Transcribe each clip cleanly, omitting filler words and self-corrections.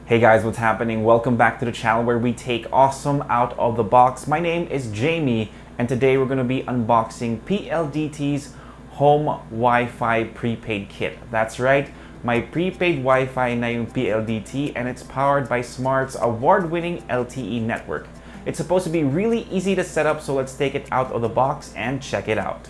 Hey guys, what's happening? Welcome back to the channel where we take awesome out of the box. My name is Jamie and today we're going to be unboxing PLDT's Home Wi-Fi Prepaid Kit. That's right, my prepaid Wi-Fi na yung PLDT and it's powered by Smart's award-winning LTE network. It's supposed to be really easy to set up, so let's take it out of the box and check it out.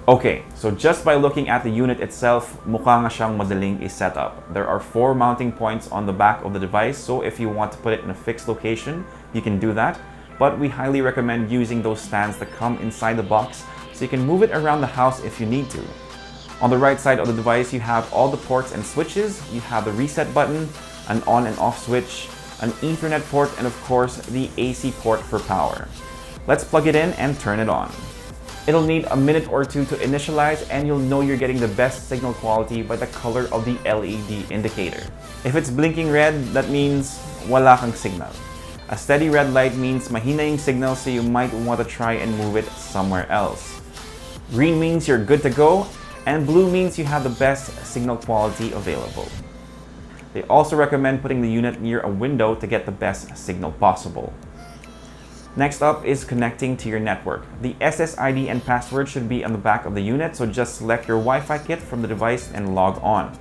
Okay, so just by looking at the unit itself, mukha nga siyang madaling i-set up. There are 4 mounting points on the back of the device, so if you want to put it in a fixed location, you can do that. But we highly recommend using those stands that come inside the box so you can move it around the house if you need to. On the right side of the device, you have all the ports and switches. You have the reset button, an on and off switch, an Ethernet port, and of course, the AC port for power. Let's plug it in and turn it on. It'll need a minute or two to initialize and you'll know you're getting the best signal quality by the color of the LED indicator. If it's blinking red, that means wala kang signal. A steady red light means mahina yung signal, so you might want to try and move it somewhere else. Green means you're good to go, and blue means you have the best signal quality available. They also recommend putting the unit near a window to get the best signal possible. Next up is connecting to your network. The SSID and password should be on the back of the unit, so just select your Wi-Fi kit from the device and log on.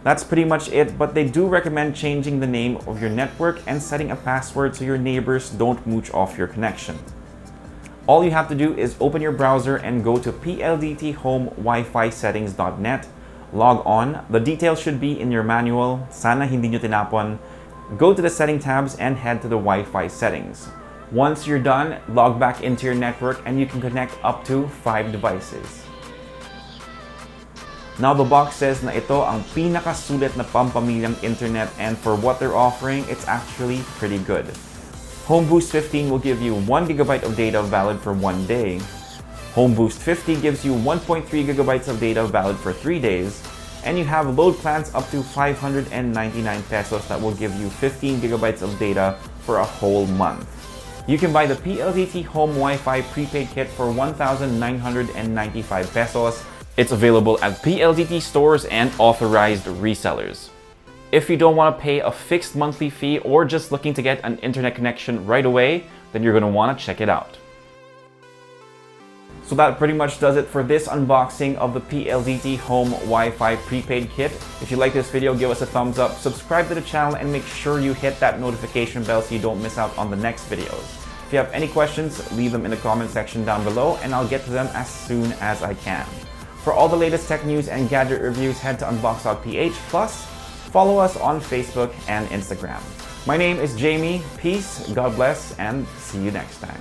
That's pretty much it, but they do recommend changing the name of your network and setting a password so your neighbors don't mooch off your connection. All you have to do is open your browser and go to pldthomewifisettings.net, log on. The details should be in your manual. Sana hindi nyo tinapon. Go to the setting tabs and head to the Wi-Fi settings. Once you're done, log back into your network and you can connect up to 5 devices. Now the box says na ito ang pinakasulit na pampamilyang internet, and for what they're offering, it's actually pretty good. Home Boost 15 will give you 1 GB of data valid for 1 day. Home Boost 50 gives you 1.3 GB of data valid for 3 days. And you have load plans up to 599 pesos that will give you 15 GB of data for a whole month. You can buy the PLDT Home Wi-Fi Prepaid Kit for 1,995 pesos. It's available at PLDT stores and authorized resellers. If you don't want to pay a fixed monthly fee or just looking to get an internet connection right away, then you're going to want to check it out. So that pretty much does it for this unboxing of the PLDT Home Wi-Fi Prepaid Kit. If you like this video, give us a thumbs up, subscribe to the channel, and make sure you hit that notification bell so you don't miss out on the next videos. If you have any questions, leave them in the comment section down below and I'll get to them as soon as I can. For all the latest tech news and gadget reviews, head to unbox.ph, plus follow us on Facebook and Instagram. My name is Jamie. Peace, God bless, and see you next time.